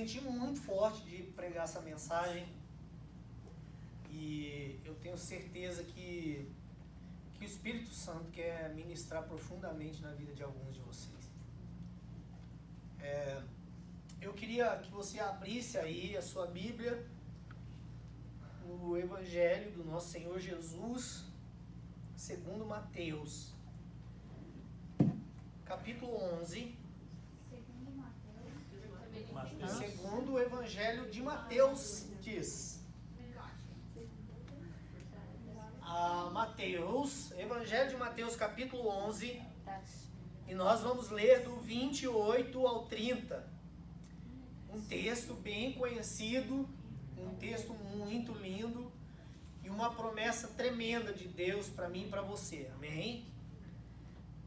senti muito forte de pregar essa mensagem e eu tenho certeza que o Espírito Santo quer ministrar profundamente na vida de alguns de vocês. Eu queria que você abrisse aí a sua Bíblia no Evangelho do nosso Senhor Jesus, segundo Mateus, capítulo 11. Segundo o Evangelho de Mateus diz. Mateus, Evangelho de Mateus, capítulo 11, e nós vamos ler do 28 ao 30. Um texto bem conhecido, um texto muito lindo e uma promessa tremenda de Deus para mim e para você, amém?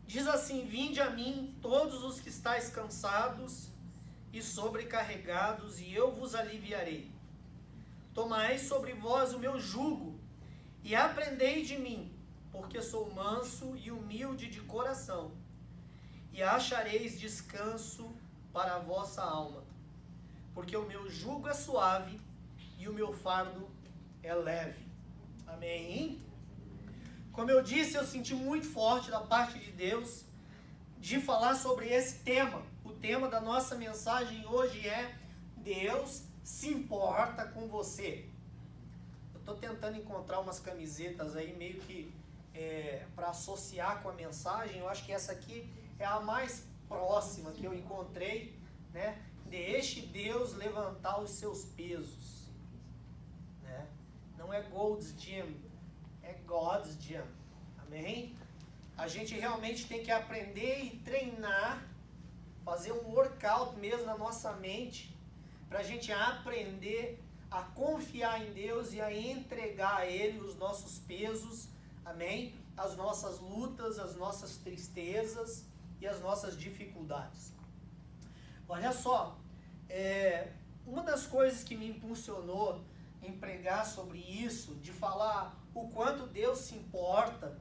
Diz assim: vinde a mim todos os que estáis cansados e sobrecarregados, e eu vos aliviarei. Tomai sobre vós o meu jugo, e aprendei de mim, porque sou manso e humilde de coração, e achareis descanso para a vossa alma, porque o meu jugo é suave e o meu fardo é leve. Amém? Como eu disse, eu senti muito forte da parte de Deus de falar sobre esse tema. O tema da nossa mensagem hoje é: Deus se importa com você. Eu estou tentando encontrar umas camisetas aí meio que para associar com a mensagem. Eu acho que essa aqui é a mais próxima que eu encontrei, né? Deixe Deus levantar os seus pesos, né? Não é Gold's Gym, é God's Gym. Amém? A gente realmente tem que aprender e treinar, fazer um workout mesmo na nossa mente, para a gente aprender a confiar em Deus e a entregar a Ele os nossos pesos, amém? As nossas lutas, as nossas tristezas e as nossas dificuldades. Olha só, uma das coisas que me impulsionou em pregar sobre isso, de falar o quanto Deus se importa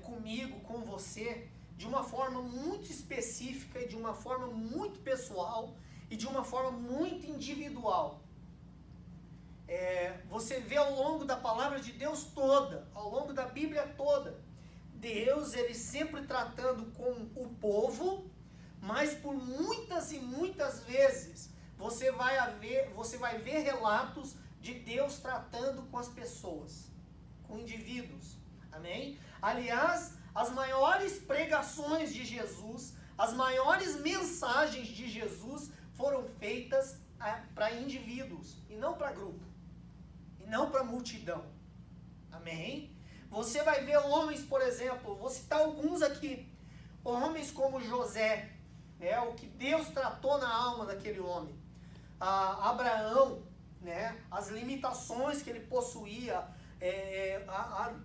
comigo, com você, de uma forma muito específica e de uma forma muito pessoal e de uma forma muito individual. Você vê ao longo da palavra de Deus toda, ao longo da Bíblia toda, Deus, ele sempre tratando com o povo, mas por muitas e muitas vezes você vai ver relatos de Deus tratando com as pessoas, com indivíduos. Amém? Aliás, as maiores pregações de Jesus, as maiores mensagens de Jesus foram feitas para indivíduos e não para grupo, e não para multidão. Amém? Você vai ver homens, por exemplo, vou citar alguns aqui, homens como José, né, o que Deus tratou na alma daquele homem. Abraão, né, as limitações que ele possuía,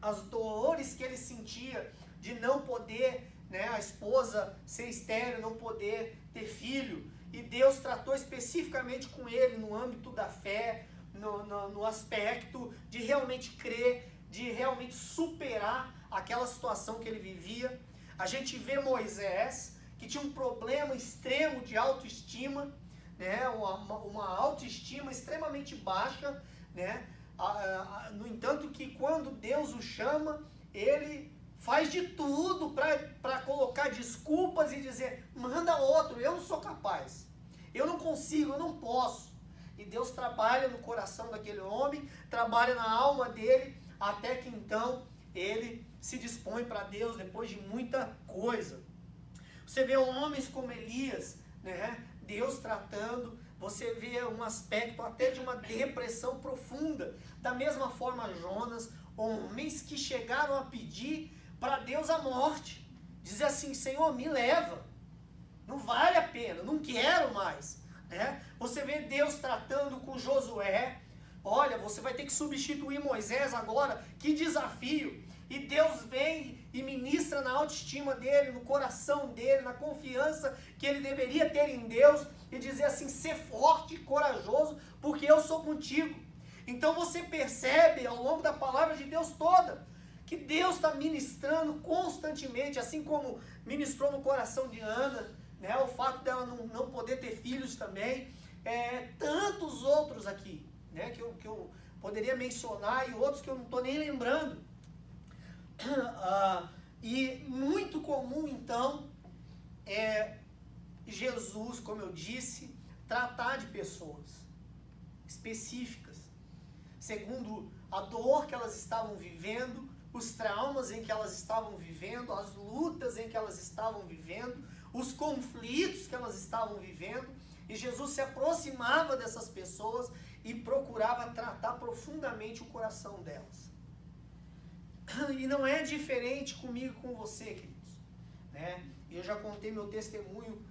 as dores que ele sentia de não poder, né, a esposa ser estéril, não poder ter filho, e Deus tratou especificamente com ele no âmbito da fé, no aspecto de realmente crer, de realmente superar aquela situação que ele vivia. A gente vê Moisés, que tinha um problema extremo de autoestima, né, uma autoestima extremamente baixa, né? No entanto que quando Deus o chama, ele faz de tudo para colocar desculpas e dizer: manda outro, eu não sou capaz, eu não consigo, eu não posso. E Deus trabalha no coração daquele homem, trabalha na alma dele, até que então ele se dispõe para Deus depois de muita coisa. Você vê homens como Elias, né? Deus tratando. Você vê um aspecto até de uma depressão profunda. Da mesma forma Jonas, homens que chegaram a pedir para Deus a morte. Dizer assim: Senhor, me leva. Não vale a pena, não quero mais. Né? Você vê Deus tratando com Josué. Olha, você vai ter que substituir Moisés agora. Que desafio. E Deus vem e ministra na autoestima dele, no coração dele, na confiança que ele deveria ter em Deus, e dizer assim: ser forte e corajoso, porque eu sou contigo. Então você percebe ao longo da palavra de Deus toda, que Deus está ministrando constantemente, assim como ministrou no coração de Ana, né, o fato dela não poder ter filhos também. tantos outros aqui, né, que eu poderia mencionar e outros que eu não estou nem lembrando. E muito comum, então, Jesus, como eu disse, tratar de pessoas específicas, segundo a dor que elas estavam vivendo, os traumas em que elas estavam vivendo, as lutas em que elas estavam vivendo, os conflitos que elas estavam vivendo, e Jesus se aproximava dessas pessoas e procurava tratar profundamente o coração delas. E não é diferente comigo e com você, queridos, né? Eu já contei meu testemunho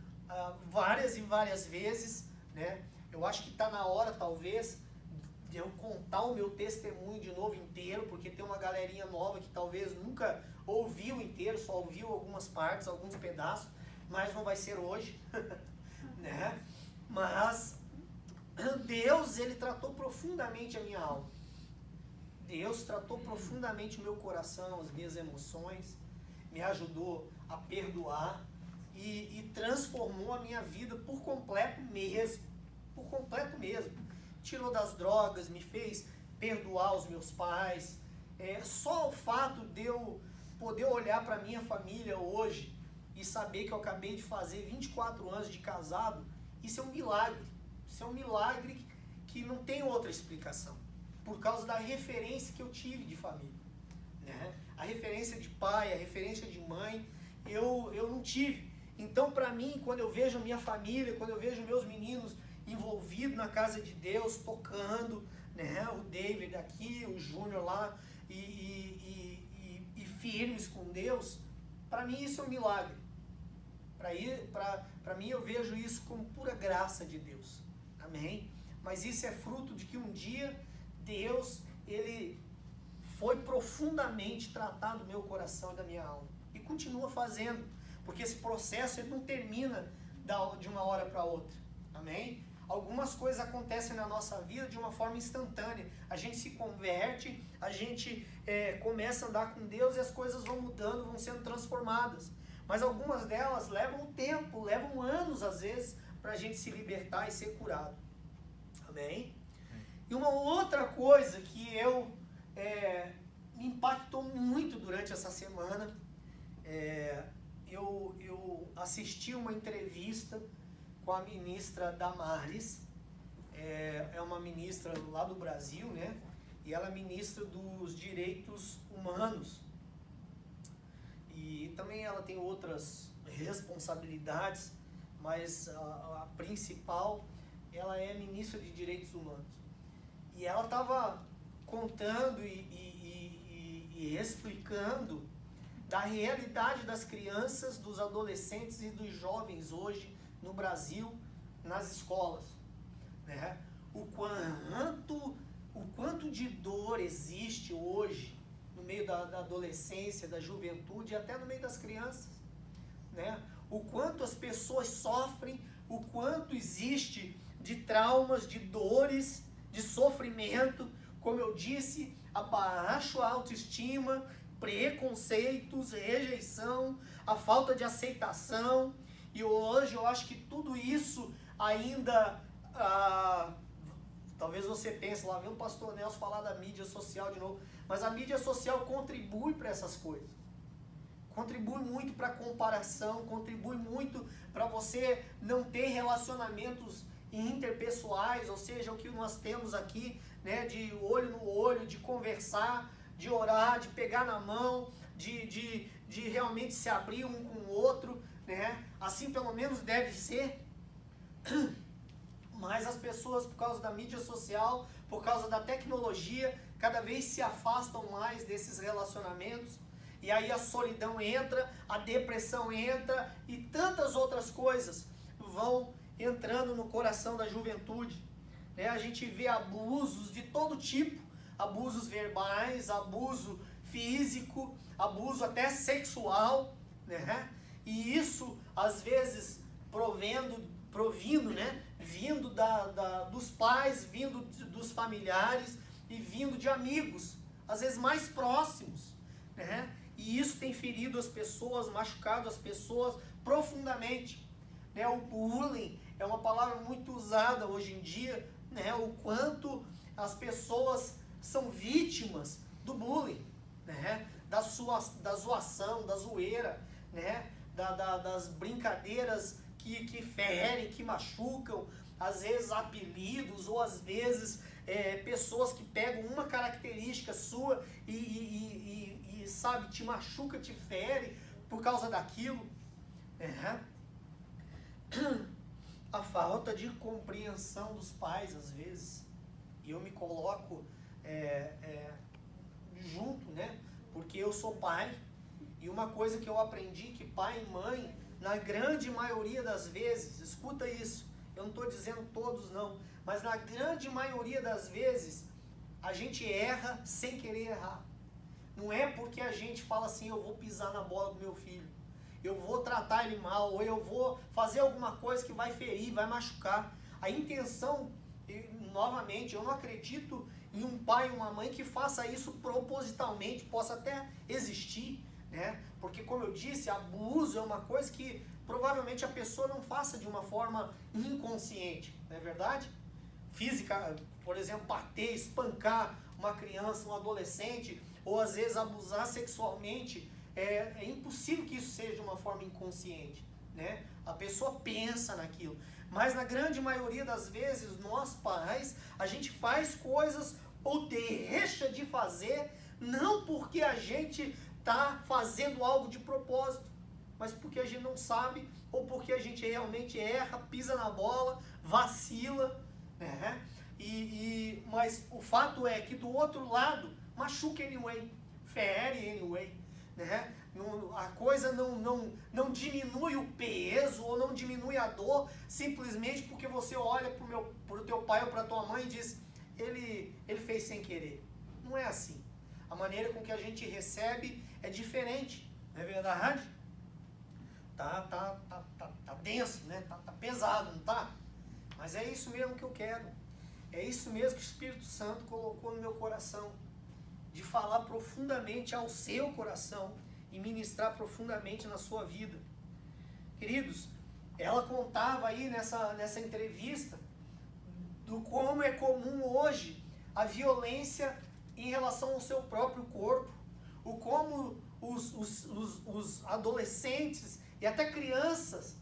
várias e várias vezes, né? Eu acho que está na hora, talvez, de eu contar o meu testemunho de novo inteiro, porque tem uma galerinha nova que talvez nunca ouviu inteiro, só ouviu algumas partes, alguns pedaços, mas não vai ser hoje, né? Mas Deus, Ele tratou profundamente a minha alma. Deus tratou profundamente o meu coração, as minhas emoções, me ajudou a perdoar e transformou a minha vida por completo mesmo. Por completo mesmo. Tirou das drogas, me fez perdoar os meus pais. Só o fato de eu poder olhar para a minha família hoje e saber que eu acabei de fazer 24 anos de casado, isso é um milagre. Isso é um milagre que não tem outra explicação. Por causa da referência que eu tive de família, né? A referência de pai, a referência de mãe, eu não tive. Então, para mim, quando eu vejo a minha família, quando eu vejo meus meninos envolvidos na casa de Deus, tocando, né? O David aqui, o Júnior lá, e firmes com Deus, para mim isso é um milagre. Para mim eu vejo isso como pura graça de Deus. Amém? Mas isso é fruto de que um dia Deus, Ele foi profundamente tratar do meu coração e da minha alma. E continua fazendo. Porque esse processo ele não termina de uma hora para outra. Amém? Algumas coisas acontecem na nossa vida de uma forma instantânea. A gente se converte, a gente começa a andar com Deus e as coisas vão mudando, vão sendo transformadas. Mas algumas delas levam tempo, levam anos às vezes, para a gente se libertar e ser curado. Amém? E uma outra coisa que me impactou muito durante essa semana, eu assisti uma entrevista com a ministra Damares, é uma ministra lá do Brasil, né? E ela é ministra dos direitos humanos. E também ela tem outras responsabilidades, mas a principal, ela é ministra de direitos humanos. E ela estava contando e explicando da realidade das crianças, dos adolescentes e dos jovens hoje no Brasil, nas escolas, né? O quanto de dor existe hoje no meio da adolescência, da juventude e até no meio das crianças, né? O quanto as pessoas sofrem, o quanto existe de traumas, de dores, de sofrimento, como eu disse, a baixa autoestima, preconceitos, rejeição, a falta de aceitação. E hoje eu acho que tudo isso ainda, talvez você pense, lá vem o pastor Nelson falar da mídia social de novo, mas a mídia social contribui para essas coisas. Contribui muito para a comparação, contribui muito para você não ter relacionamentos interpessoais, ou seja, o que nós temos aqui, né, de olho no olho, de conversar, de orar, de pegar na mão, de realmente se abrir um com o outro, né? Assim pelo menos deve ser. Mas as pessoas, por causa da mídia social, por causa da tecnologia, cada vez se afastam mais desses relacionamentos. E aí a solidão entra, a depressão entra e tantas outras coisas vão entrando no coração da juventude, né? A gente vê abusos de todo tipo, abusos verbais, abuso físico, abuso até sexual, né? E isso às vezes provindo, né? Vindo dos pais, vindo dos familiares e vindo de amigos, às vezes mais próximos, né? E isso tem ferido as pessoas, machucado as pessoas profundamente, né? O bullying é uma palavra muito usada hoje em dia, né? O quanto as pessoas são vítimas do bullying, né? Da zoação, da zoeira, né? Das brincadeiras que ferem, que machucam, às vezes apelidos, ou às vezes pessoas que pegam uma característica sua e sabe, te machuca, te fere por causa daquilo. A falta de compreensão dos pais, às vezes, e eu me coloco junto, né? Porque eu sou pai, e uma coisa que eu aprendi, que pai e mãe, na grande maioria das vezes, escuta isso, eu não estou dizendo todos não, mas na grande maioria das vezes, a gente erra sem querer errar. Não é porque a gente fala assim, eu vou pisar na bola do meu filho, eu vou tratar ele mal, ou eu vou fazer alguma coisa que vai ferir, vai machucar. A intenção, novamente, eu não acredito em um pai e uma mãe que faça isso propositalmente, possa até existir, né? Porque, como eu disse, abuso é uma coisa que provavelmente a pessoa não faça de uma forma inconsciente, não é verdade? Física, por exemplo, bater, espancar uma criança, um adolescente, ou às vezes abusar sexualmente, é impossível que isso seja de uma forma inconsciente, né? A pessoa pensa naquilo. Mas na grande maioria das vezes, nós pais, a gente faz coisas ou deixa de fazer, não porque a gente está fazendo algo de propósito, mas porque a gente não sabe, ou porque a gente realmente erra, pisa na bola, vacila, né? Mas o fato é que do outro lado, machuca anyway, fere anyway, né? A coisa não diminui o peso ou não diminui a dor simplesmente porque você olha para o teu pai ou para a tua mãe e diz, ele fez sem querer. Não é assim. A maneira com que a gente recebe é diferente, não é verdade? Tá denso, né? Tá pesado, não tá? Mas é isso mesmo que eu quero. É isso mesmo que o Espírito Santo colocou no meu coração, de falar profundamente ao seu coração e ministrar profundamente na sua vida. Queridos, ela contava aí nessa entrevista do como é comum hoje a violência em relação ao seu próprio corpo, o como os adolescentes e até crianças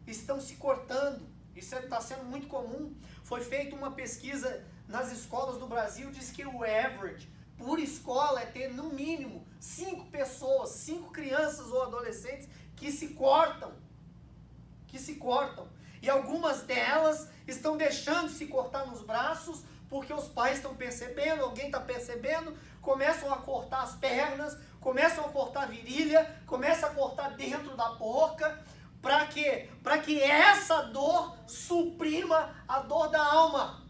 estão se cortando. Isso está sendo muito comum. Foi feita uma pesquisa nas escolas do Brasil, diz que o average por escola é ter no mínimo 5 pessoas, 5 crianças ou adolescentes que se cortam. E algumas delas estão deixando de se cortar nos braços porque os pais estão percebendo, alguém está percebendo, começam a cortar as pernas, começam a cortar a virilha, começam a cortar dentro da boca. Para quê? Para que essa dor suprima a dor da alma.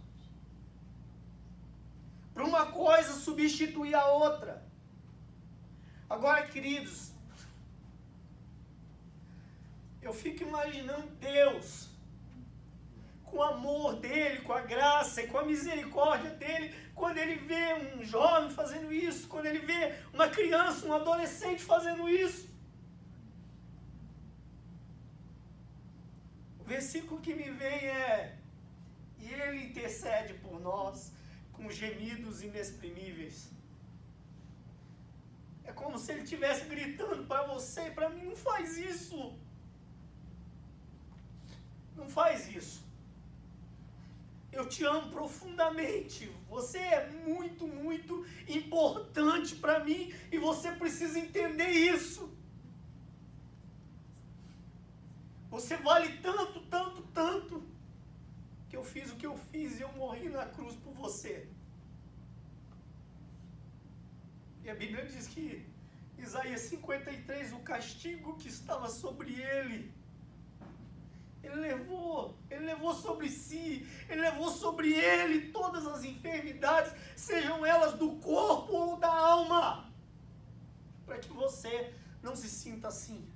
Para uma coisa substituir a outra. Agora, queridos, eu fico imaginando Deus, com o amor dele, com a graça e com a misericórdia dele, quando ele vê um jovem fazendo isso, quando ele vê uma criança, um adolescente fazendo isso. O versículo que me vem é: e ele intercede por nós com gemidos inexprimíveis. É como se ele estivesse gritando para você e para mim: não faz isso. Não faz isso. Eu te amo profundamente. Você é muito, muito importante para mim e você precisa entender isso. Você vale tanto, tanto, tanto, que eu fiz o que eu fiz e eu morri na cruz por você. E a Bíblia diz que, Isaías 53, o castigo que estava sobre ele, ele levou sobre si, ele levou sobre ele todas as enfermidades, sejam elas do corpo ou da alma, para que você não se sinta assim.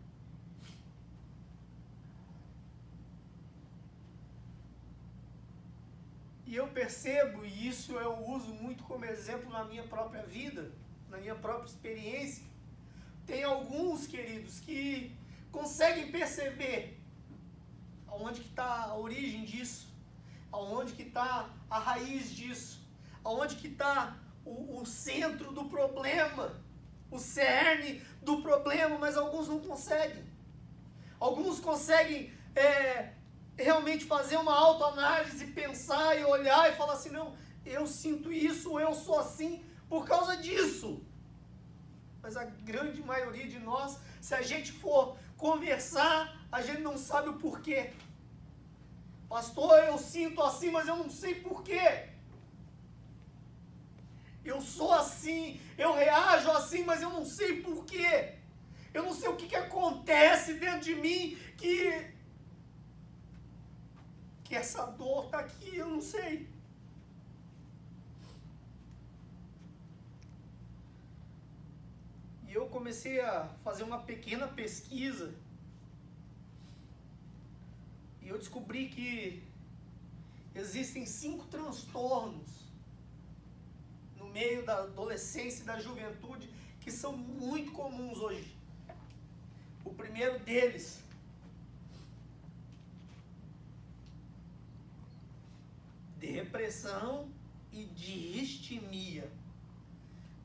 E eu percebo, e isso eu uso muito como exemplo na minha própria vida, na minha própria experiência. Tem alguns, queridos, que conseguem perceber Aonde que está a origem disso? Aonde que está a raiz disso? Aonde que está o centro do problema? O cerne do problema, mas alguns não conseguem. Alguns conseguem realmente fazer uma autoanálise, pensar e olhar e falar assim, não, eu sinto isso, eu sou assim por causa disso. Mas a grande maioria de nós, se a gente for conversar, a gente não sabe o porquê. Pastor, eu sinto assim, mas eu não sei porquê. Eu sou assim, eu reajo assim, mas eu não sei porquê. Eu não sei o que acontece dentro de mim que essa dor está aqui, eu não sei. E eu comecei a fazer uma pequena pesquisa e eu descobri que existem 5 transtornos no meio da adolescência e da juventude que são muito comuns hoje. O primeiro deles depressão e distimia.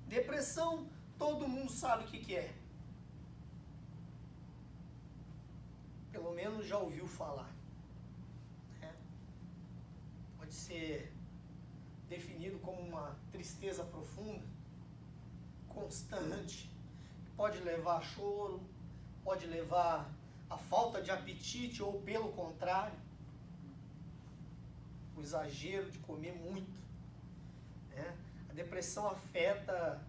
Depressão, todo mundo sabe o que é. Pelo menos já ouviu falar. Pode ser definido como uma tristeza profunda, constante, pode levar a choro, pode levar a falta de apetite ou, pelo contrário, o exagero de comer muito. A depressão afeta,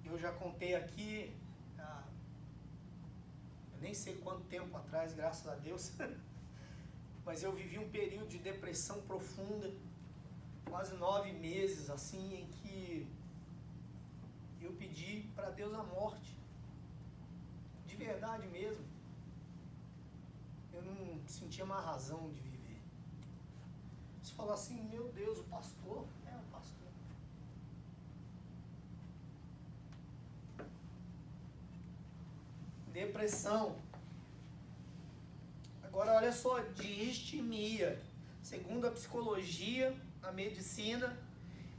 eu já contei aqui, eu nem sei quanto tempo atrás, graças a Deus, mas eu vivi um período de depressão profunda, quase 9 meses, assim, em que eu pedi para Deus a morte, de verdade mesmo. Eu não sentia mais razão de viver. Você fala assim, meu Deus, o pastor? O pastor. Depressão. Agora olha só, distimia. Segundo a psicologia, a medicina,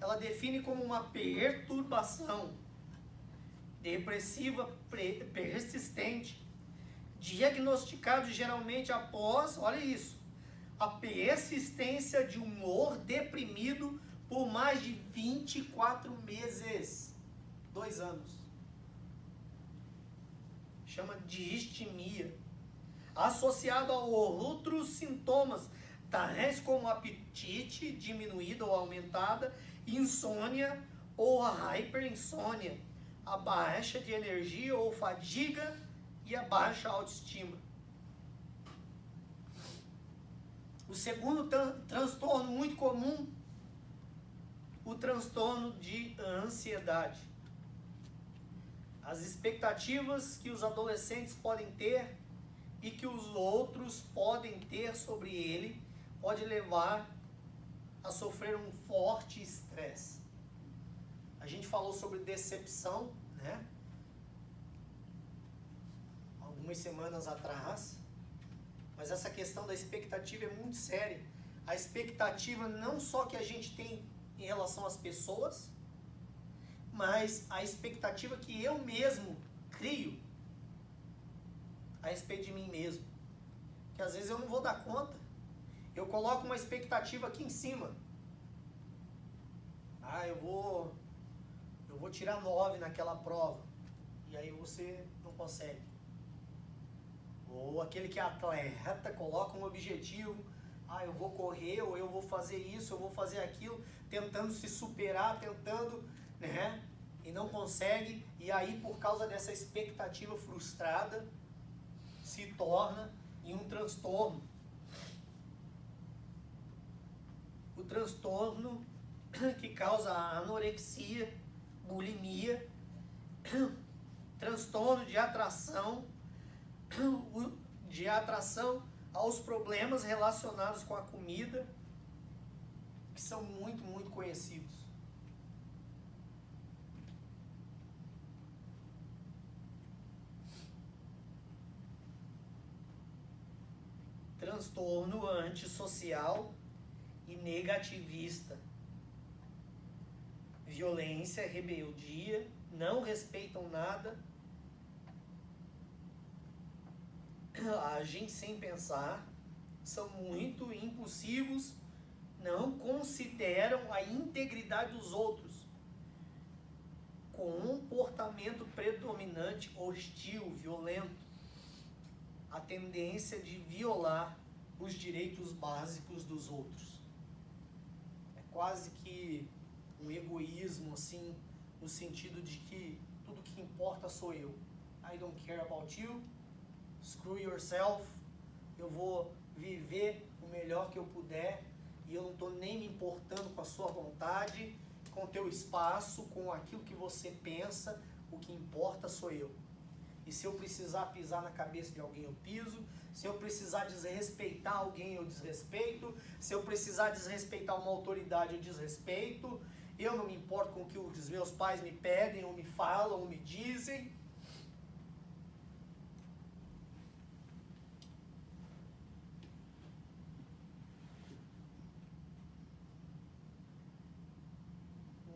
ela define como uma perturbação depressiva persistente, diagnosticado geralmente após, olha isso, a persistência de humor deprimido por mais de 24 meses, 2 anos. Chama de distimia. Associado a outros sintomas, tais como apetite diminuída ou aumentada, insônia ou a hiperinsônia, a baixa de energia ou fadiga e a baixa autoestima. O segundo transtorno muito comum, o transtorno de ansiedade. As expectativas que os adolescentes podem ter e que os outros podem ter sobre ele pode levar a sofrer um forte estresse. A gente falou sobre decepção, algumas semanas atrás, mas essa questão da expectativa é muito séria. A expectativa não só que a gente tem em relação às pessoas, mas a expectativa que eu mesmo crio a respeito de mim mesmo. Que às vezes eu não vou dar conta. Eu coloco uma expectativa aqui em cima. Eu vou tirar 9 naquela prova. E aí você não consegue. Ou aquele que é atleta, coloca um objetivo. Eu vou correr, ou eu vou fazer isso, eu vou fazer aquilo, tentando se superar, tentando, e não consegue. E aí, por causa dessa expectativa frustrada, se torna em um transtorno. O transtorno que causa anorexia, bulimia, transtorno de atração aos problemas relacionados com a comida, que são muito, muito conhecidos. transtorno antissocial e negativista. Violência, rebeldia, não respeitam nada, agem sem pensar, são muito impulsivos, não consideram a integridade dos outros, comportamento predominante hostil, violento, a tendência de violar os direitos básicos dos outros. É quase que um egoísmo, assim, no sentido de que tudo que importa sou eu. I don't care about you, screw yourself, eu vou viver o melhor que eu puder e eu não estou nem me importando com a sua vontade, com o teu espaço, com aquilo que você pensa, o que importa sou eu. E se eu precisar pisar na cabeça de alguém, eu piso. Se eu precisar desrespeitar alguém, eu desrespeito. Se eu precisar desrespeitar uma autoridade, eu desrespeito. Eu não me importo com o que os meus pais me pedem, ou me falam, ou me dizem.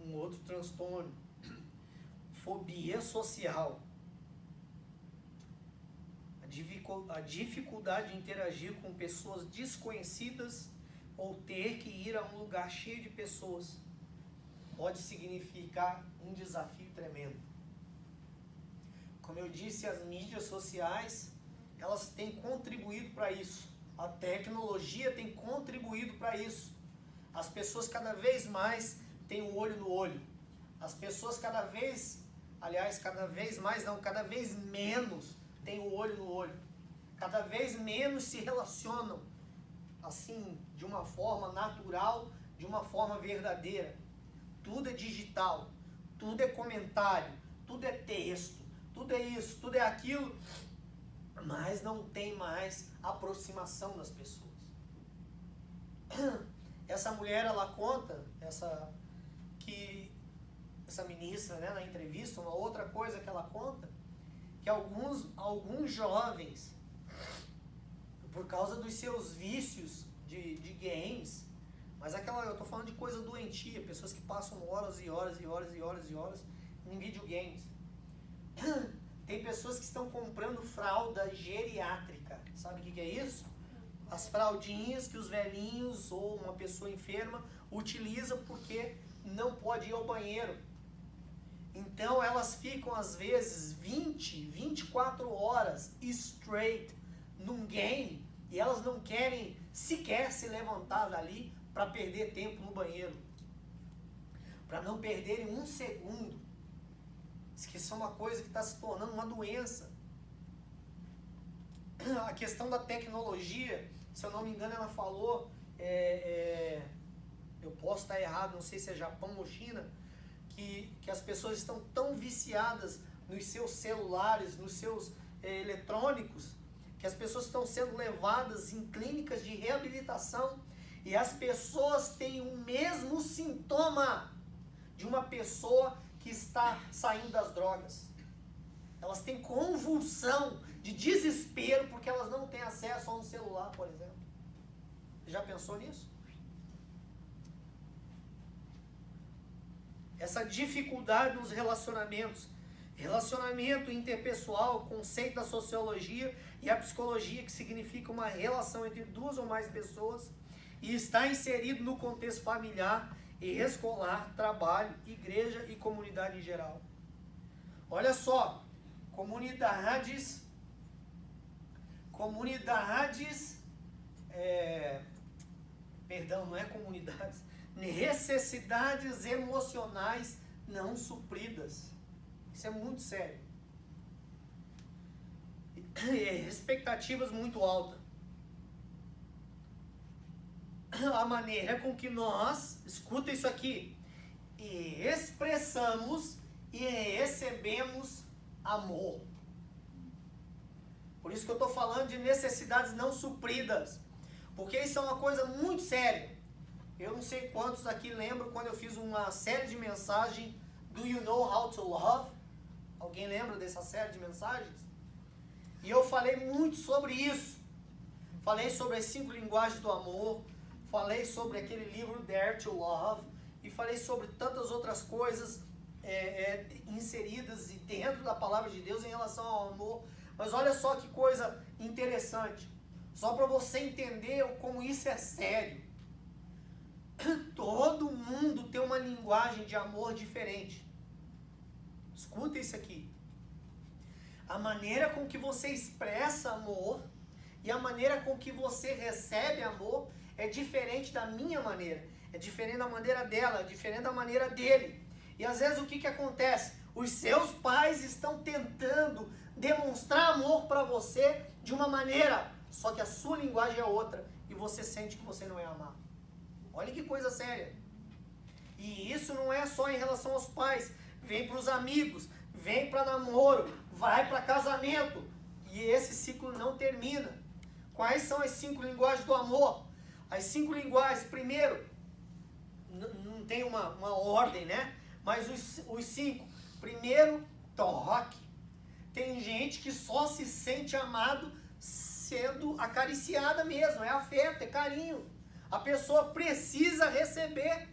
Um outro transtorno, fobia social. A dificuldade de interagir com pessoas desconhecidas ou ter que ir a um lugar cheio de pessoas pode significar um desafio tremendo. Como eu disse, as mídias sociais, elas têm contribuído para isso. A tecnologia tem contribuído para isso. As pessoas cada vez mais têm o olho no olho. As pessoas cada vez menos têm o olho no olho. Cada vez menos se relacionam assim, de uma forma natural, de uma forma verdadeira. Tudo é digital, tudo é comentário, tudo é texto, tudo é isso, tudo é aquilo, mas não tem mais aproximação das pessoas. Essa mulher, ela conta, essa ministra, né, na entrevista, uma outra coisa que ela conta, que alguns jovens, por causa dos seus vícios de games, mas eu tô falando de coisa doentia, pessoas que passam horas e horas e horas e horas e horas em videogames. Tem pessoas que estão comprando fralda geriátrica. Sabe o que é isso? As fraldinhas que os velhinhos ou uma pessoa enferma utiliza porque não pode ir ao banheiro. Então elas ficam às vezes 24 horas straight num game e elas não querem sequer se levantar dali para perder tempo no banheiro. Para não perderem um segundo. Isso é uma coisa que está se tornando uma doença. A questão da tecnologia, se eu não me engano, ela falou, eu posso estar errado, não sei se é Japão ou China, que as pessoas estão tão viciadas nos seus celulares, nos seus eletrônicos, que as pessoas estão sendo levadas em clínicas de reabilitação e as pessoas têm o mesmo sintoma de uma pessoa que está saindo das drogas. Elas têm convulsão de desespero porque elas não têm acesso a um celular, por exemplo. Você já pensou nisso? Essa dificuldade nos relacionamentos. Relacionamento interpessoal, conceito da sociologia e a psicologia, que significa uma relação entre duas ou mais pessoas e está inserido no contexto familiar e escolar, trabalho, igreja e comunidade em geral. Olha só, comunidades, necessidades emocionais não supridas. Isso é muito sério. Expectativas muito altas. A maneira com que nós, escuta isso aqui, expressamos e recebemos amor. Por isso que eu estou falando de necessidades não supridas. Porque isso é uma coisa muito séria. Eu não sei quantos aqui lembram quando eu fiz uma série de mensagens do You Know How to Love? Alguém lembra dessa série de mensagens? E eu falei muito sobre isso. falei sobre as 5 linguagens do amor, falei sobre aquele livro Dare to Love, e falei sobre tantas outras coisas inseridas dentro da palavra de Deus em relação ao amor. Mas olha só que coisa interessante, só para você entender como isso é sério. Todo mundo tem uma linguagem de amor diferente. Escuta isso aqui. A maneira com que você expressa amor e a maneira com que você recebe amor é diferente da minha maneira. É diferente da maneira dela, é diferente da maneira dele. E às vezes o que acontece? Os seus pais estão tentando demonstrar amor para você de uma maneira, só que a sua linguagem é outra e você sente que você não é amado. Olha que coisa séria. E isso não é só em relação aos pais. Vem para os amigos, vem para namoro, vai para casamento. E esse ciclo não termina. Quais são as 5 linguagens do amor? As 5 linguagens, primeiro, não tem uma ordem, né? Mas os 5. Primeiro, toque. Tem gente que só se sente amado sendo acariciada mesmo. É afeto, é carinho. A pessoa precisa receber.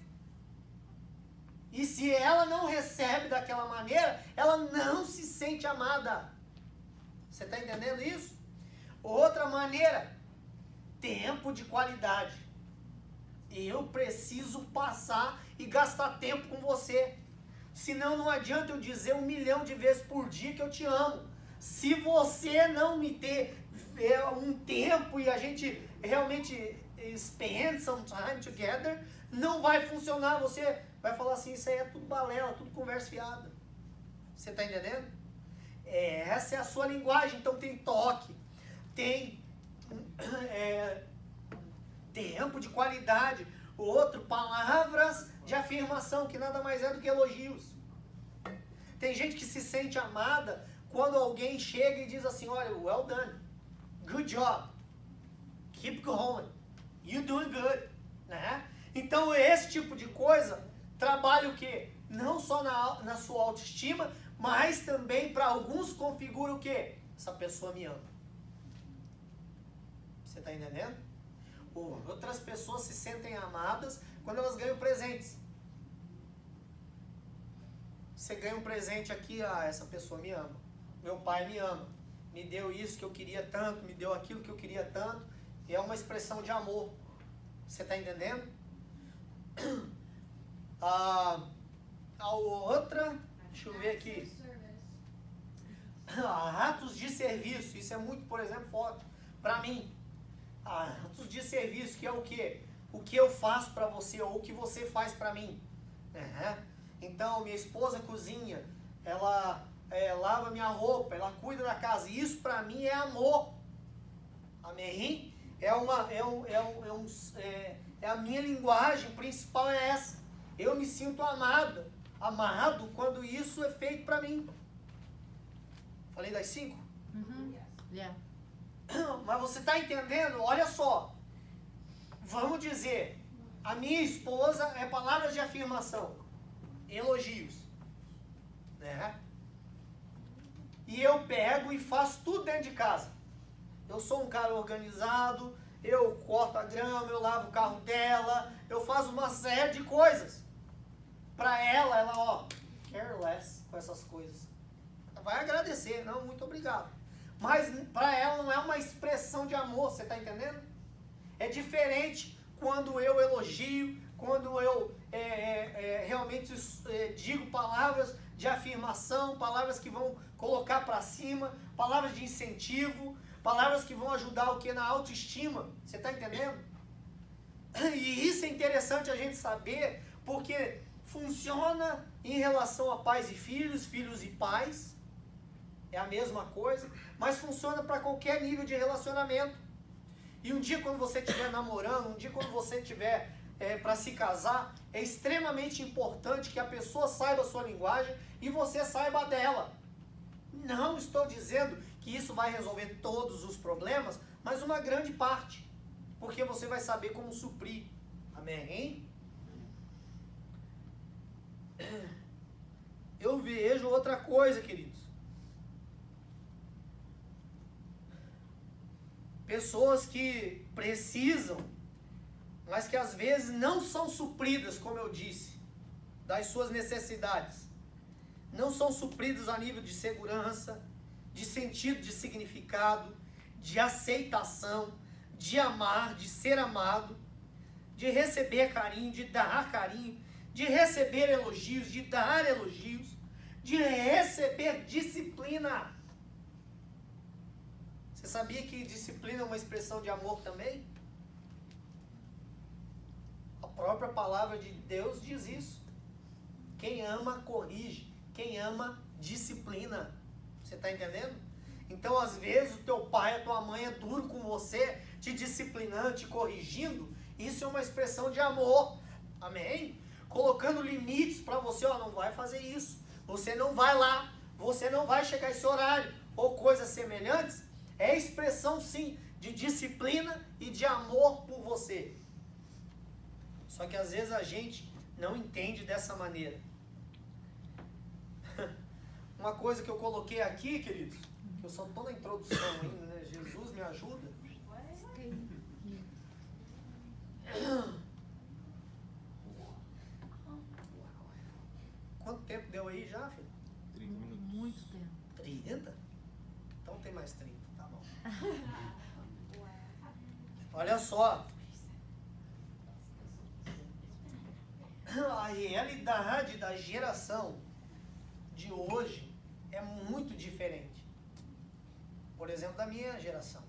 E se ela não recebe daquela maneira, ela não se sente amada. Você está entendendo isso? Outra maneira, tempo de qualidade. Eu preciso passar e gastar tempo com você. Senão não adianta eu dizer 1 milhão de vezes por dia que eu te amo. Se você não me ter um tempo e a gente realmente spend some time together, não vai funcionar. Você vai falar assim, isso aí é tudo balela, tudo conversa fiada. Você está entendendo? Essa é a sua linguagem. Então tem toque, tem tempo de qualidade. Outro, palavras de afirmação, que nada mais é do que elogios. Tem gente que se sente amada quando alguém chega e diz assim, olha, well done, good job, keep going, you doing good, né? Então esse tipo de coisa trabalha o quê? Não só na sua autoestima, mas também para alguns configura o quê? Essa pessoa me ama. Você está entendendo? Outras pessoas se sentem amadas quando elas ganham presentes. Você ganha um presente aqui, essa pessoa me ama. Meu pai me ama. Me deu isso que eu queria tanto, me deu aquilo que eu queria tanto. E é uma expressão de amor. Você está entendendo? A outra, deixa eu ver aqui. Atos de serviço. Isso é muito, por exemplo, forte para mim. Atos de serviço, que é o quê? O que eu faço para você ou o que você faz para mim. Então, minha esposa cozinha, ela lava minha roupa, ela cuida da casa. Isso para mim é amor. Amém? É a minha linguagem principal é essa. Eu me sinto amado quando isso é feito para mim. Falei das 5? Yeah. Mas você está entendendo? Olha só. Vamos dizer, a minha esposa é palavras de afirmação, elogios, né? E eu pego e faço tudo dentro de casa. Eu sou um cara organizado, eu corto a grama, eu lavo o carro dela, eu faço uma série de coisas. Para ela, careless com essas coisas. Ela vai agradecer, não, muito obrigado. Mas para ela não é uma expressão de amor, você está entendendo? É diferente quando eu elogio, quando eu realmente digo palavras de afirmação, palavras que vão colocar para cima, palavras de incentivo, palavras que vão ajudar o que? Na autoestima. Você está entendendo? E isso é interessante a gente saber, porque funciona em relação a pais e filhos, filhos e pais, é a mesma coisa, mas funciona para qualquer nível de relacionamento. E um dia quando você estiver namorando, um dia quando você estiver para se casar, é extremamente importante que a pessoa saiba a sua linguagem e você saiba a dela. Não estou dizendo que isso vai resolver todos os problemas, mas uma grande parte, porque você vai saber como suprir. Amém? Eu vejo outra coisa, queridos. pessoas que precisam, mas que às vezes não são supridas, como eu disse, das suas necessidades. Não são supridas a nível de segurança, de sentido, de significado, de aceitação, de amar, de ser amado, de receber carinho, de dar carinho, de receber elogios, de dar elogios, de receber disciplina. Você sabia que disciplina é uma expressão de amor também? A própria palavra de Deus diz isso. Quem ama, corrige. Quem ama, disciplina. Você está entendendo? Então, às vezes, o teu pai, a tua mãe é duro com você, te disciplinando, te corrigindo. Isso é uma expressão de amor. Amém? Colocando limites para você, ó, não vai fazer isso. Você não vai lá. Você não vai chegar a esse horário. Ou coisas semelhantes. É expressão, sim, de disciplina e de amor por você. Só que às vezes a gente não entende dessa maneira. Uma coisa que eu coloquei aqui, queridos, que eu só estou na introdução ainda, né? Jesus me ajuda. Quanto tempo deu aí já, filho? 30 minutos. Muito tempo. 30? Então tem mais 30, tá bom. Olha só. A realidade da geração de hoje é muito diferente. Por exemplo, da minha geração.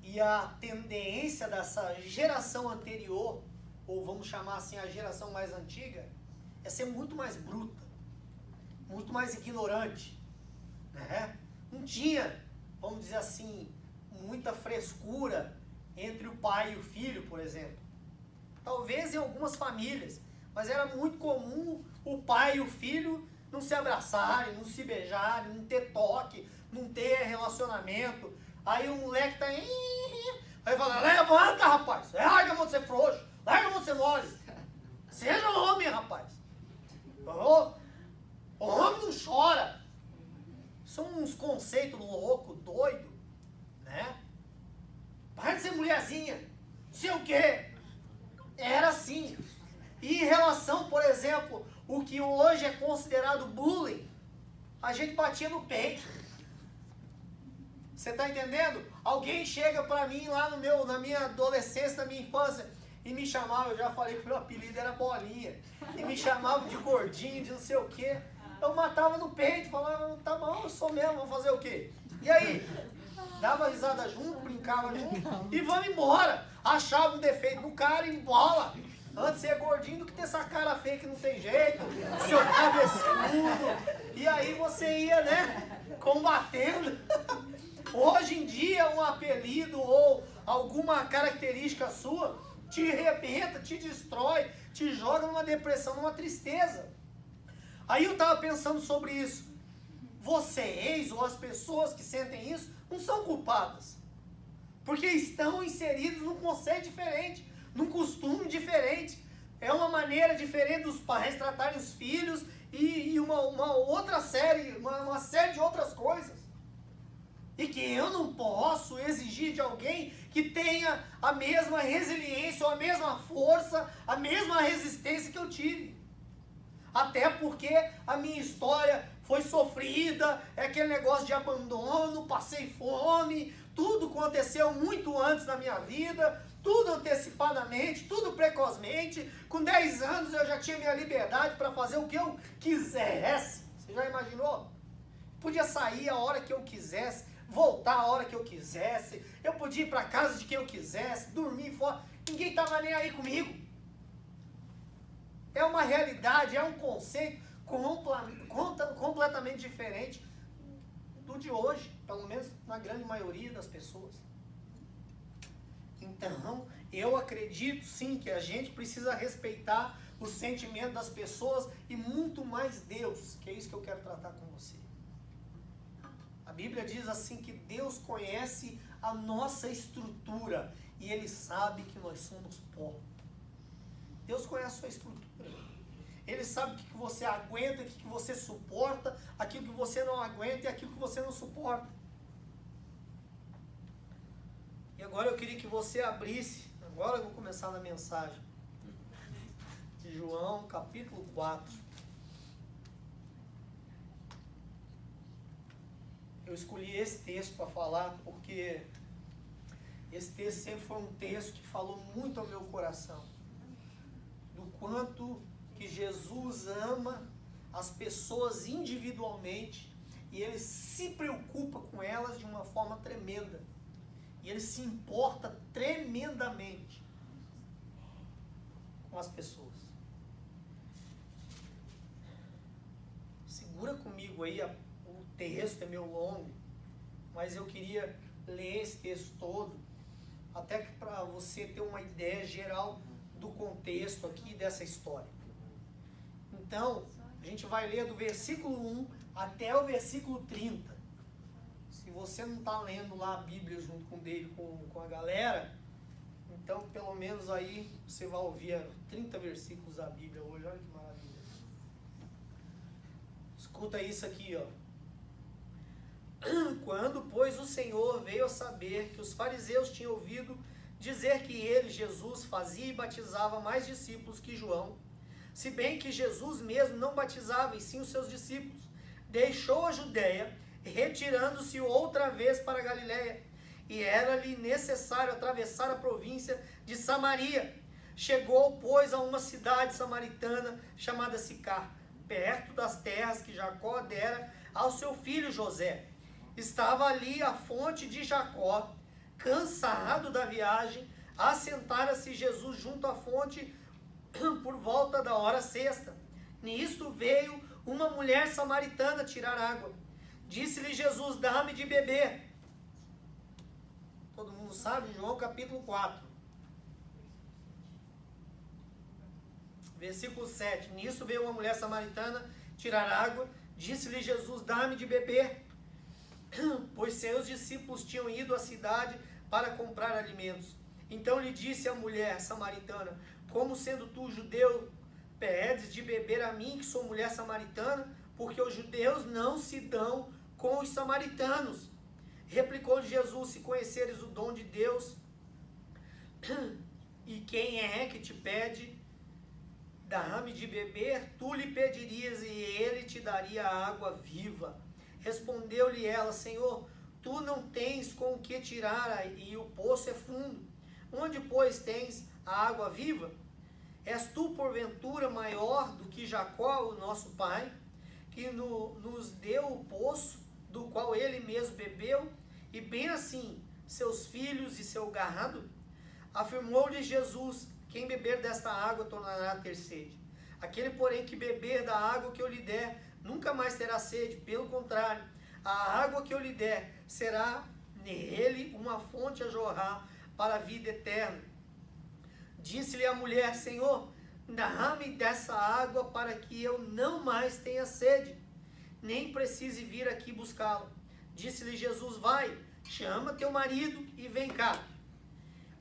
E a tendência dessa geração anterior, ou vamos chamar assim a geração mais antiga, é ser muito mais bruta, muito mais ignorante, né? Não tinha, vamos dizer assim, muita frescura entre o pai e o filho, por exemplo. Talvez em algumas famílias, mas era muito comum o pai e o filho não se abraçarem, não se beijarem, não ter toque, não ter relacionamento. Aí o moleque tá aí fala, levanta, rapaz, larga a mão de ser frouxo, larga a mão de ser mole. Seja homem, rapaz. O homem não chora. São uns conceitos loucos, doidos, né? Para de ser mulherzinha, não sei o quê. Era assim. E em relação, por exemplo, o que hoje é considerado bullying, a gente batia no peito. Você está entendendo? Alguém chega para mim lá na minha adolescência, na minha infância, e me chamava, eu já falei que o meu apelido era Bolinha, e me chamava de gordinho, de não sei o quê. Eu matava no peito, falava, tá bom, eu sou mesmo, vou fazer o quê? E aí? Dava risada junto, brincava junto, e vamos embora. Achava um defeito no cara e embola. Antes ser gordinho do que ter essa cara feia que não tem jeito, seu cabeçudo. E aí você ia, né, combatendo. Hoje em dia, um apelido ou alguma característica sua te arrebenta, te destrói, te joga numa depressão, numa tristeza. Aí eu estava pensando sobre isso. Vocês ou as pessoas que sentem isso não são culpadas. Porque estão inseridos num conceito diferente, num costume diferente. É uma maneira diferente dos pais tratarem os filhos e uma outra série, uma série de outras coisas. E que eu não posso exigir de alguém que tenha a mesma resiliência, ou a mesma força, a mesma resistência que eu tive. Até porque a minha história foi sofrida, é aquele negócio de abandono, passei fome, tudo aconteceu muito antes na minha vida, tudo antecipadamente, tudo precocemente. Com 10 anos eu já tinha minha liberdade para fazer o que eu quisesse. Você já imaginou? Podia sair a hora que eu quisesse, voltar a hora que eu quisesse, eu podia ir para casa de quem eu quisesse, dormir fora, ninguém estava nem aí comigo. É uma realidade, é um conceito completamente diferente do de hoje, pelo menos na grande maioria das pessoas. Então, eu acredito sim que a gente precisa respeitar o sentimento das pessoas e muito mais Deus, que é isso que eu quero tratar com você. A Bíblia diz assim que Deus conhece a nossa estrutura e Ele sabe que nós somos pó. Deus conhece a sua estrutura. Ele sabe o que você aguenta, o que você suporta, aquilo que você não aguenta e aquilo que você não suporta. E agora eu queria que você abrisse, agora eu vou começar na mensagem, de João, capítulo 4. Eu escolhi esse texto para falar porque esse texto sempre foi um texto que falou muito ao meu coração. Do quanto que Jesus ama as pessoas individualmente e Ele se preocupa com elas de uma forma tremenda. E Ele se importa tremendamente com as pessoas. Segura comigo aí, o texto é meio longo, mas eu queria ler esse texto todo, até para você ter uma ideia geral do contexto aqui dessa história. Então, a gente vai ler do versículo 1 até o versículo 30. Se você não está lendo lá a Bíblia junto com o David, com a galera, então pelo menos aí você vai ouvir 30 versículos da Bíblia hoje. Olha que maravilha. Escuta isso aqui, ó. Quando, pois, o Senhor veio a saber que os fariseus tinham ouvido dizer que ele, Jesus, fazia e batizava mais discípulos que João, se bem que Jesus mesmo não batizava, e sim os seus discípulos, deixou a Judéia, retirando-se outra vez para a Galiléia, e era-lhe necessário atravessar a província de Samaria. Chegou, pois, a uma cidade samaritana chamada Sicar, perto das terras que Jacó dera ao seu filho José. Estava ali a fonte de Jacó. Cansado da viagem, assentara-se Jesus junto à fonte por volta da hora sexta. Nisto veio uma mulher samaritana tirar água. Disse-lhe Jesus: dá-me de beber. Todo mundo sabe, João capítulo 4. Versículo 7. Nisto veio uma mulher samaritana tirar água. Disse-lhe Jesus: dá-me de beber. Pois seus discípulos tinham ido à cidade para comprar alimentos. Então lhe disse a mulher samaritana: como sendo tu judeu, pedes de beber a mim, que sou mulher samaritana? Porque os judeus não se dão com os samaritanos. Replicou-lhe Jesus: se conheceres o dom de Deus, e quem é que te pede, dá-me de beber, tu lhe pedirias, e ele te daria a água viva. Respondeu-lhe ela: Senhor, tu não tens com o que tirar, e o poço é fundo. Onde, pois, tens a água viva? És tu, porventura, maior do que Jacó, o nosso pai, que nos deu o poço, do qual ele mesmo bebeu, e bem assim seus filhos e seu gado? Afirmou-lhe Jesus: quem beber desta água tornará a ter sede. Aquele, porém, que beber da água que eu lhe der, nunca mais terá sede. Pelo contrário, a água que eu lhe der será nele uma fonte a jorrar para a vida eterna. Disse-lhe a mulher: Senhor, dá-me dessa água para que eu não mais tenha sede, nem precise vir aqui buscá-la. Disse-lhe Jesus: vai, chama teu marido e vem cá.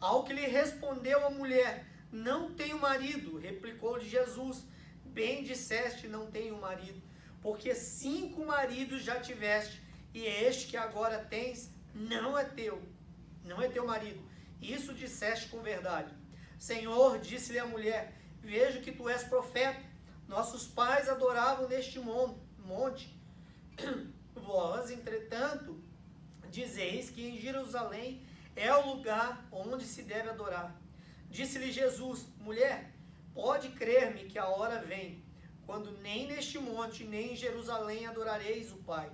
Ao que lhe respondeu a mulher: não tenho marido. Replicou-lhe Jesus: bem disseste, não tenho marido, porque 5 maridos já tiveste, e este que agora tens não é teu marido. Isso disseste com verdade. Senhor, disse-lhe a mulher: vejo que tu és profeta. Nossos pais adoravam neste monte. Vós, entretanto, dizeis que em Jerusalém é o lugar onde se deve adorar. Disse-lhe Jesus: mulher, pode crer-me que a hora vem, quando nem neste monte, nem em Jerusalém adorareis o Pai.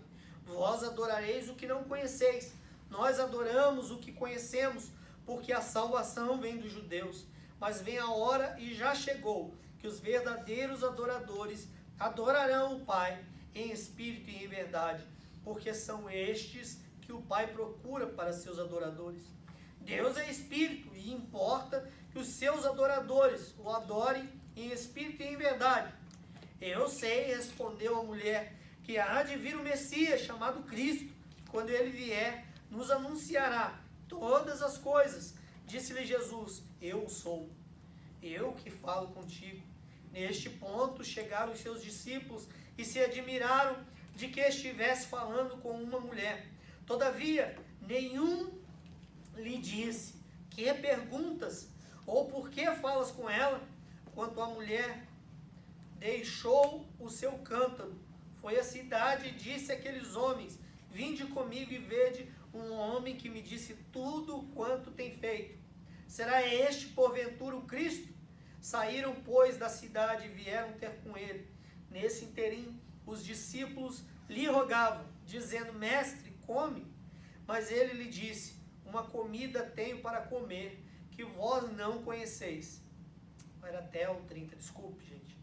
Vós adorareis o que não conheceis. Nós adoramos o que conhecemos, porque a salvação vem dos judeus. Mas vem a hora, e já chegou, que os verdadeiros adoradores adorarão o Pai em espírito e em verdade, porque são estes que o Pai procura para seus adoradores. Deus é espírito, e importa que os seus adoradores o adorem em espírito e em verdade. Eu sei, respondeu a mulher, que há de vir o Messias, chamado Cristo. Quando ele vier, nos anunciará todas as coisas. Disse-lhe Jesus: eu sou, eu que falo contigo. Neste ponto chegaram os seus discípulos e se admiraram de que estivesse falando com uma mulher. Todavia, nenhum lhe disse: que perguntas? Ou por que falas com ela? Quando a mulher deixou o seu cântaro, foi à cidade e disse àqueles homens: vinde comigo e vede um homem que me disse tudo quanto tem feito. Será este porventura o Cristo? Saíram, pois, da cidade e vieram ter com ele. Nesse interim, os discípulos lhe rogavam, dizendo: mestre, come. Mas ele lhe disse: uma comida tenho para comer, que vós não conheceis. Era até o 30, desculpe, gente.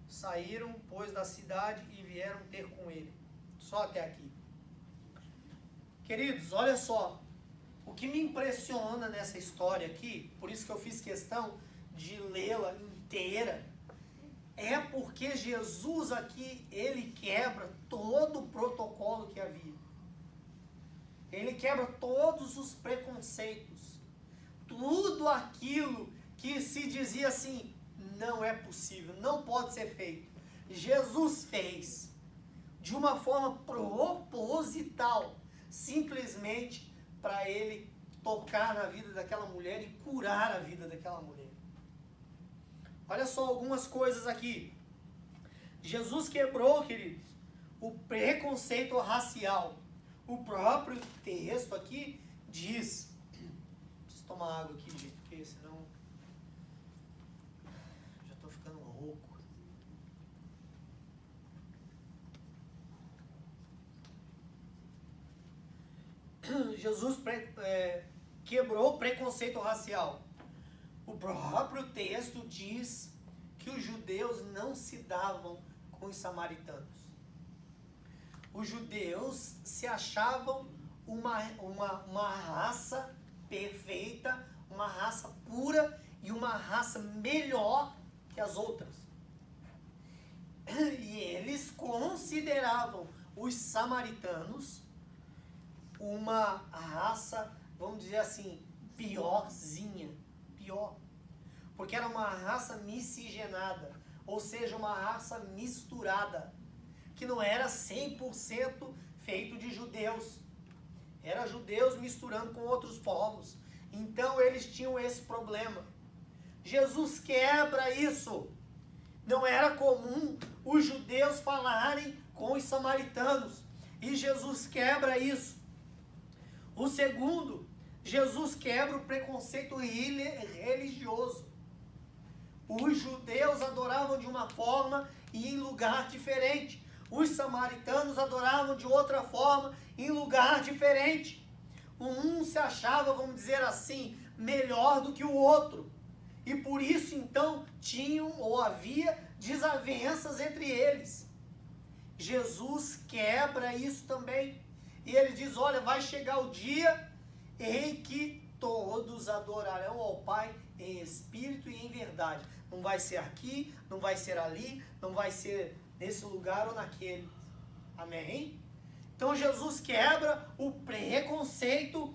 Saíram, pois, da cidade e vieram ter com ele. Só até aqui. Queridos, olha só. O que me impressiona nessa história aqui, por isso que eu fiz questão de lê-la inteira, é porque Jesus aqui, ele quebra todo o protocolo que havia. Ele quebra todos os preconceitos. Tudo aquilo que se dizia assim, não é possível, não pode ser feito. Jesus fez de uma forma proposital, simplesmente para ele tocar na vida daquela mulher e curar a vida daquela mulher. Olha só algumas coisas aqui. Jesus quebrou, queridos, o preconceito racial. O próprio texto aqui diz... Preciso tomar água aqui, gente, porque senão já estou ficando rouco. Jesus quebrou o preconceito racial. O próprio texto diz que os judeus não se davam com os samaritanos. Os judeus se achavam uma raça perfeita, uma raça pura e uma raça melhor que as outras. E eles consideravam os samaritanos uma raça, vamos dizer assim, piorzinha. Pior. Porque era uma raça miscigenada, ou seja, uma raça misturada, que não era 100% feito de judeus. Era judeus misturando com outros povos. Então eles tinham esse problema. Jesus quebra isso. Não era comum os judeus falarem com os samaritanos. E Jesus quebra isso. O segundo, Jesus quebra o preconceito religioso. Os judeus adoravam de uma forma e em lugar diferente. Os samaritanos adoravam de outra forma em lugar diferente. Um se achava, vamos dizer assim, melhor do que o outro. E por isso, então, tinham ou havia desavenças entre eles. Jesus quebra isso também. E ele diz, olha, vai chegar o dia em que todos adorarão ao Pai em espírito e em verdade. Não vai ser aqui, não vai ser ali, não vai ser nesse lugar ou naquele. Amém? Então Jesus quebra o preconceito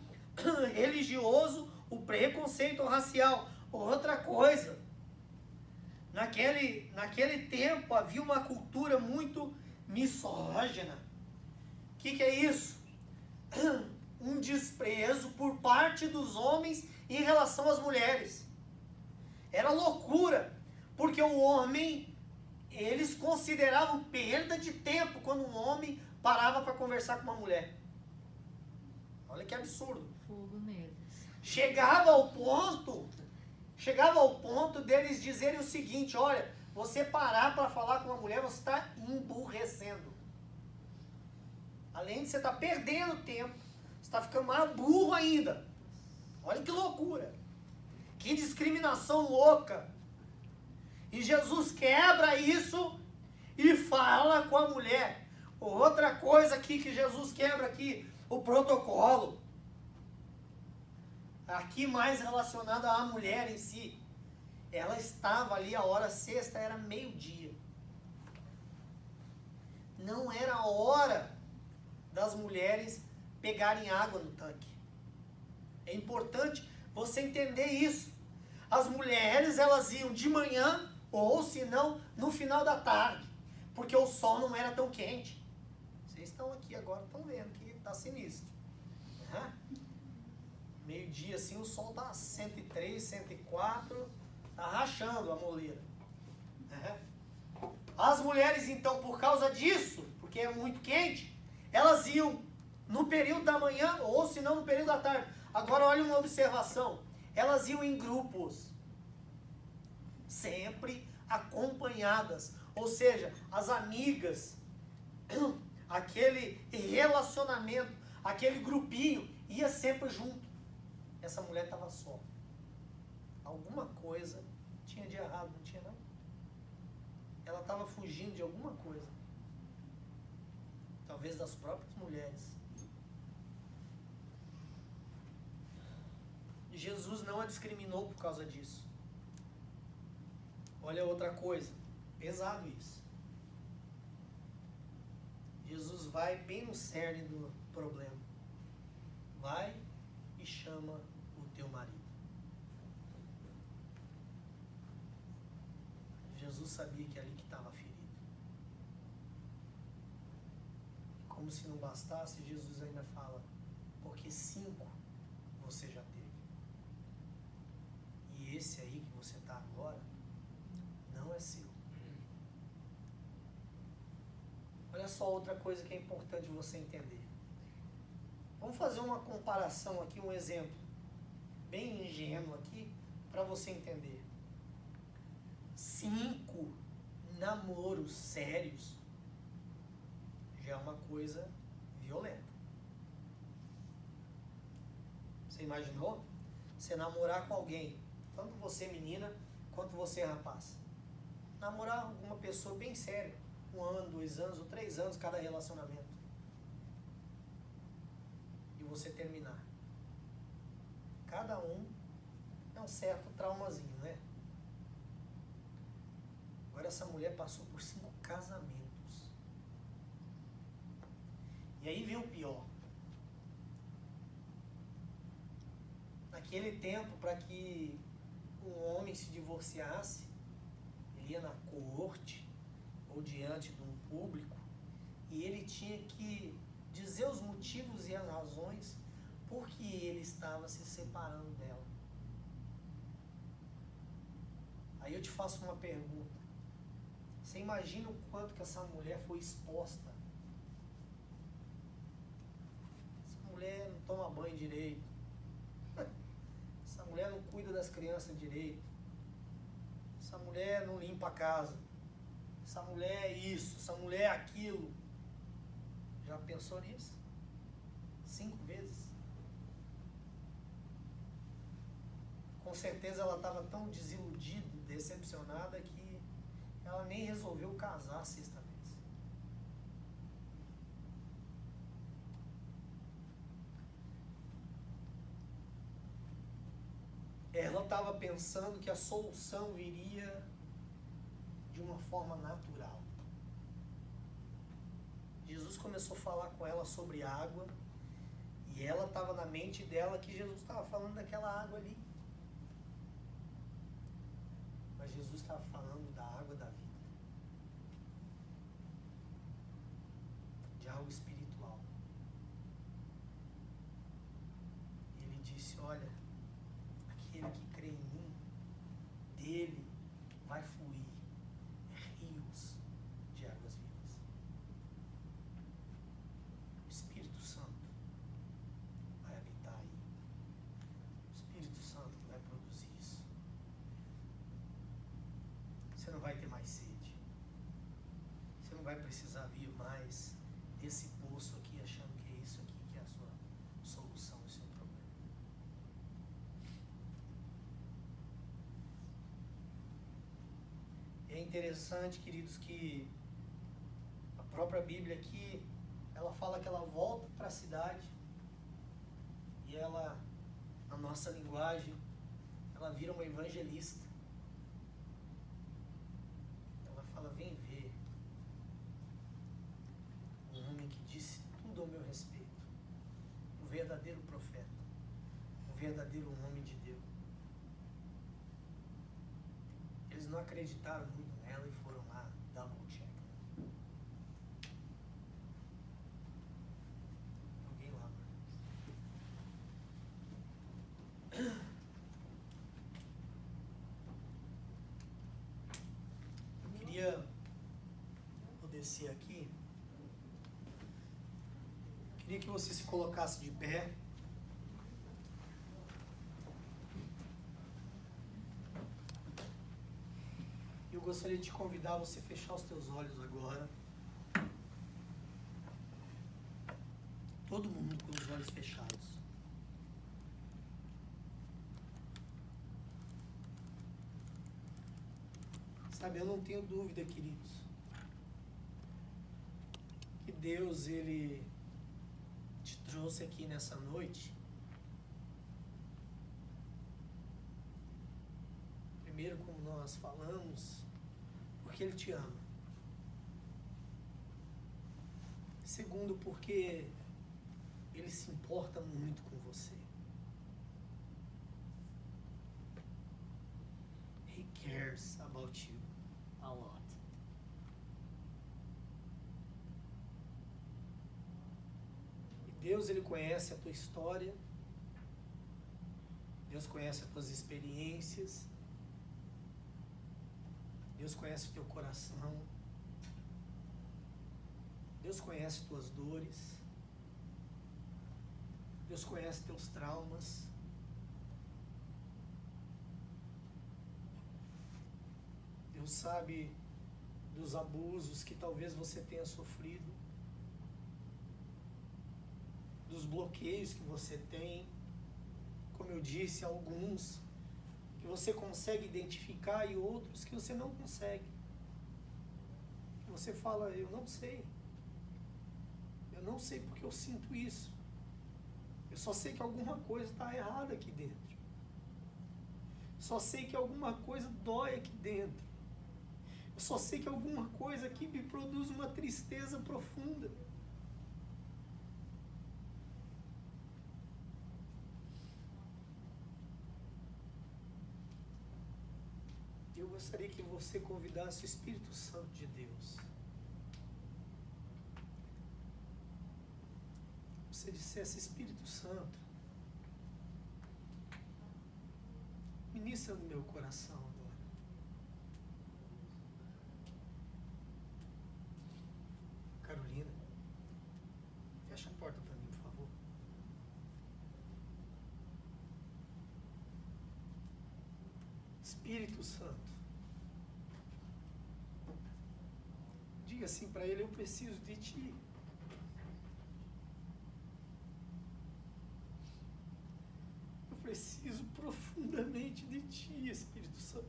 religioso, o preconceito racial. Outra coisa, naquele tempo havia uma cultura muito misógina. O que é isso? Um desprezo por parte dos homens em relação às mulheres. Era loucura, porque o homem, eles consideravam perda de tempo quando um homem parava para conversar com uma mulher. Olha que absurdo. Fogo neles. Chegava ao ponto deles dizerem o seguinte, olha, você parar para falar com uma mulher, você está emburrecendo. Além de você estar perdendo tempo, você está ficando mais burro ainda. Olha que loucura. Que discriminação louca. E Jesus quebra isso e fala com a mulher. Outra coisa aqui que Jesus quebra aqui, o protocolo. Aqui mais relacionado à mulher em si. Ela estava ali, a hora sexta era meio-dia. Não era a hora das mulheres pegarem água no tanque. É importante você entender isso. As mulheres, elas iam de manhã, ou se não, no final da tarde. Porque o sol não era tão quente. Vocês estão aqui agora, estão vendo que está sinistro. Meio-dia assim, o sol tá 103, 104, tá rachando a moleira. As mulheres, então, por causa disso, porque é muito quente, elas iam no período da manhã, ou se não no período da tarde. Agora olha uma observação. Elas iam em grupos, sempre acompanhadas. Ou seja, as amigas, aquele relacionamento, aquele grupinho, ia sempre junto. Essa mulher estava só. Alguma coisa tinha de errado, não tinha não? Ela estava fugindo de alguma coisa. Talvez das próprias mulheres. Jesus não a discriminou por causa disso. Olha outra coisa. Pesado isso. Jesus vai bem no cerne do problema. Vai e chama o teu marido. Jesus sabia que é ali que estava ferido. Como se não bastasse, Jesus ainda fala, porque 5 você já teve. E esse aí que você está agora, não é seu. Olha só outra coisa que é importante você entender. Vamos fazer uma comparação aqui, um exemplo bem ingênuo aqui, para você entender. 5 namoros sérios já é uma coisa violenta. Você imaginou? Você namorar com alguém, tanto você menina, quanto você rapaz. Namorar uma pessoa bem séria, 1 ano, 2 anos ou 3 anos cada relacionamento. E você terminar. Cada um é um certo traumazinho, né? Agora essa mulher passou por 5 casamentos. E aí vem o pior. Naquele tempo, para que um homem se divorciasse, ele ia na corte ou diante de um público e ele tinha que dizer os motivos e as razões por que ele estava se separando dela. Aí eu te faço uma pergunta. Você imagina o quanto que essa mulher foi exposta? Essa mulher não toma banho direito. Essa mulher não cuida das crianças direito. Essa mulher não limpa a casa. Essa mulher é isso, essa mulher é aquilo. Já pensou nisso? 5 vezes? Com certeza ela estava tão desiludida, decepcionada, que ela nem resolveu casar a 6ª vez. Ela estava pensando que a solução viria de uma forma natural. Jesus começou a falar com ela sobre água e ela estava na mente dela que Jesus estava falando daquela água ali. Mas Jesus estava falando da água da vida. De algo espiritual. E ele disse, olha, aquele que crê em mim, dele vai fluir rios de águas vivas. O Espírito Santo vai habitar aí. O Espírito Santo que vai produzir isso. Você não vai ter mais sede. Você não vai precisar vir mais desse poço aqui, achando que é isso aqui que é a sua solução, o seu problema. É interessante, queridos, que a própria Bíblia aqui, ela fala que ela volta para a cidade e ela, na nossa linguagem, ela vira uma evangelista. Ela fala, vem ver um homem que disse tudo ao meu respeito, um verdadeiro profeta, um verdadeiro homem de Deus. Eles não acreditaram muito nela e foram lá dar um check. Alguém lá, mano. Vou descer aqui. Queria que você se colocasse de pé. Eu gostaria de te convidar a você fechar os teus olhos agora. Todo mundo com os olhos fechados. Sabe, eu não tenho dúvida, queridos, que Deus, Ele te trouxe aqui nessa noite, primeiro, como nós falamos, porque Ele te ama. Segundo, porque Ele se importa muito com você. He cares about you a lot. E Deus, Ele conhece a tua história. Deus conhece as tuas experiências. Deus conhece o teu coração. Deus conhece tuas dores. Deus conhece teus traumas. Deus sabe dos abusos que talvez você tenha sofrido, dos bloqueios que você tem, como eu disse, alguns que você consegue identificar e outros que você não consegue. Você fala, eu não sei porque eu sinto isso. Eu só sei que alguma coisa está errada aqui dentro. Só sei que alguma coisa dói aqui dentro. Eu só sei que alguma coisa aqui me produz uma tristeza profunda. Eu gostaria que você convidasse o Espírito Santo de Deus. Você dissesse, Espírito Santo, ministra no meu coração agora. Carolina, fecha a porta para mim, por favor. Espírito Santo, diga assim para ele, eu preciso de ti. Preciso profundamente de ti, Espírito Santo.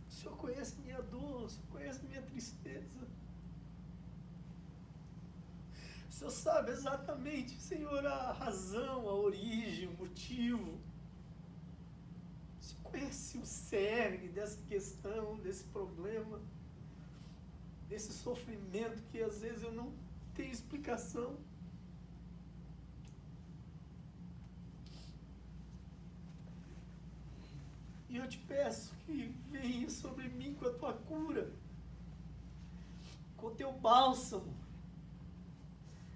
O Senhor conhece minha dor, o Senhor conhece minha tristeza. O Senhor sabe exatamente, Senhor, a razão, a origem, o motivo. O Senhor conhece o cerne dessa questão, desse problema, desse sofrimento que às vezes eu não tem explicação. E eu te peço que venha sobre mim com a tua cura, com o teu bálsamo,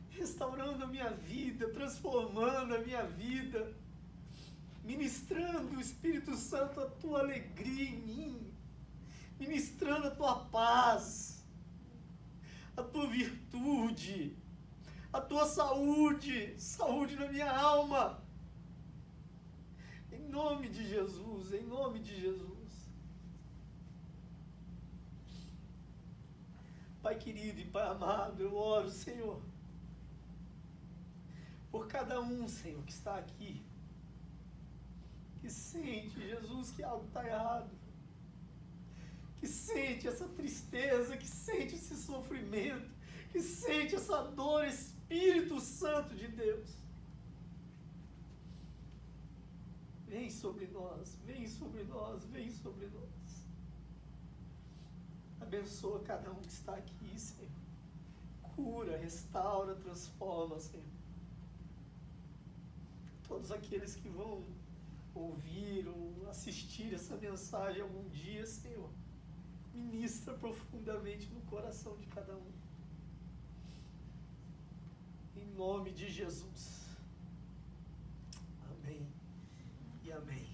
restaurando a minha vida, transformando a minha vida, ministrando o Espírito Santo a tua alegria em mim, ministrando a tua paz, a tua virtude, a tua saúde, saúde na minha alma. Em nome de Jesus, em nome de Jesus. Pai querido e Pai amado, eu oro, Senhor, por cada um, Senhor, que está aqui, que sente, Jesus, que algo está errado, que sente essa tristeza, que sente esse sofrimento, que sente essa dor, Espírito Santo de Deus. Vem sobre nós, vem sobre nós, vem sobre nós. Abençoa cada um que está aqui, Senhor. Cura, restaura, transforma, Senhor. Todos aqueles que vão ouvir ou assistir essa mensagem algum dia, Senhor, ministra profundamente no coração de cada um. Em nome de Jesus. Amém e amém.